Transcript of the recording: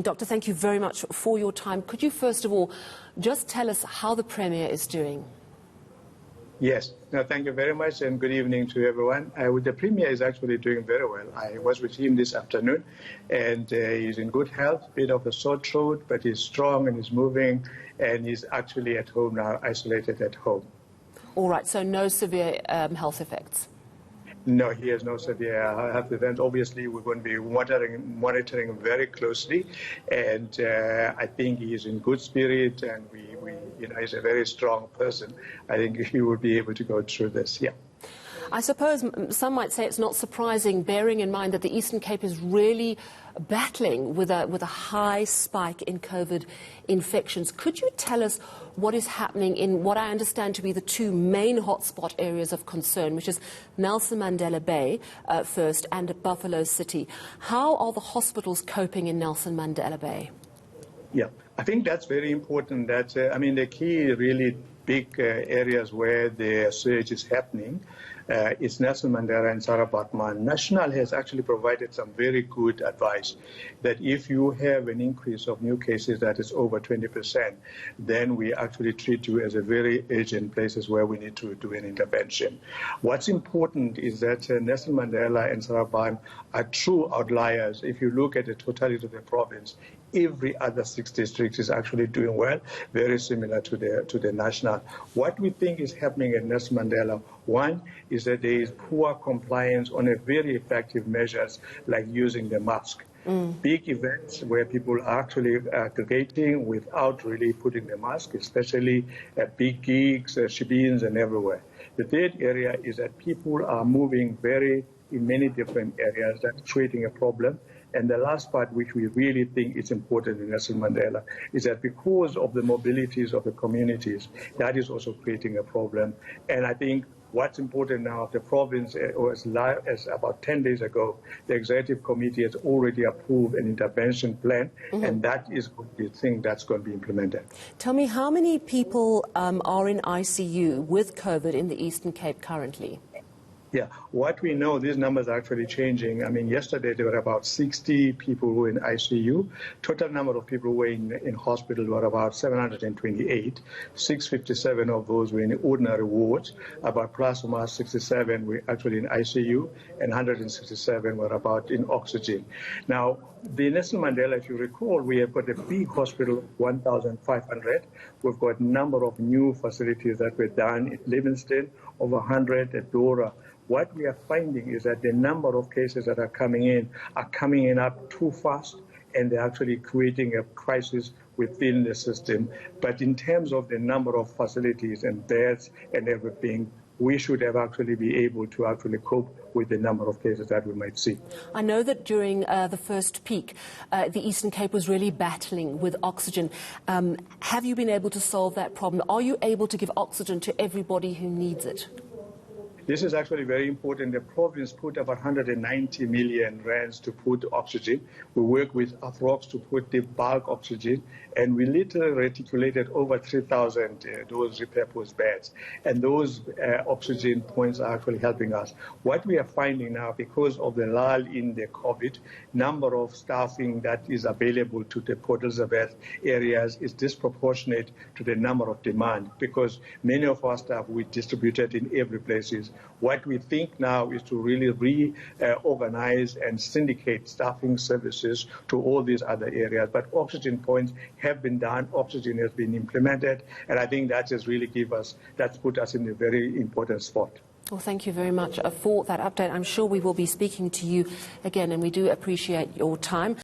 Doctor, thank you very much for your time. Could you first of all just tell us how the Premier is doing? Yes. No, thank you very much and good evening to everyone. The Premier is actually doing very well. I was with him this afternoon and he's in good health, bit of a sore throat, but he's strong and he's moving and he's actually at home now, isolated at home. All right, so no severe health effects? No, he has no severe health events. Obviously, we're going to be monitoring very closely, and I think he is in good spirit, and he's a very strong person. I think he will be able to go through this. Yeah. I suppose some might say it's not surprising, bearing in mind that the Eastern Cape is really battling with a high spike in COVID infections. Could you tell us what is happening in what I understand to be the two main hotspot areas of concern, which is Nelson Mandela Bay first and Buffalo City? How are the hospitals coping in Nelson Mandela Bay? Yeah, I think that's very important. That's, the key really big areas where the surge is happening is Nelson Mandela and Sarah Baartman. National has actually provided some very good advice that if you have an increase of new cases that is over 20%, then we actually treat you as a very urgent places where we need to do an intervention. What's important is that Nelson Mandela and Sarah Baartman are true outliers. If you look at the totality of the province, every other 6 districts is actually doing well, very similar to the national. What we think is happening at Nelson Mandela, one is that there is poor compliance on a very effective measures like using the mask. Big events where people are actually aggregating without really putting the mask, especially at big gigs, shebeens and everywhere. The third area is that people are moving in many different areas. That's creating a problem. And the last part, which we really think is important in Nelson Mandela, is that because of the mobilities of the communities, that is also creating a problem. And I think what's important now, the province, as about 10 days ago, the executive committee has already approved an intervention plan, and that is the thing that's going to be implemented. Tell me, how many people are in ICU with COVID in the Eastern Cape currently? Yeah, what we know, these numbers are actually changing. Yesterday there were about 60 people who were in ICU. Total number of people who were in hospital were about 728. 657 of those were in ordinary wards. About plus or minus 67 were actually in ICU, and 167 were about in oxygen. Now, the Nelson Mandela, if you recall, we have got a big hospital, 1,500. We've got a number of new facilities that were done at Livingston, over 100 at Dora. What we are finding is that the number of cases that are coming in up too fast, and they're actually creating a crisis within the system. But in terms of the number of facilities and beds and everything, we should have actually be able to actually cope with the number of cases that we might see. I know that during the first peak, the Eastern Cape was really battling with oxygen. Have you been able to solve that problem? Are you able to give oxygen to everybody who needs it? This is actually very important. The province put about 190 million rands to put oxygen. We work with Athrox to put the bulk oxygen, and we literally reticulated over 3,000 those repurposed beds. And those oxygen points are actually helping us. What we are finding now, because of the lull in the COVID, number of staffing that is available to the Port Elizabeth areas is disproportionate to the number of demand, because many of our staff we distributed in every places. What we think now is to really reorganize and syndicate staffing services to all these other areas. But oxygen points have been done, oxygen has been implemented, and I think that has really that's put us in a very important spot. Well, thank you very much for that update. I'm sure we will be speaking to you again, and we do appreciate your time.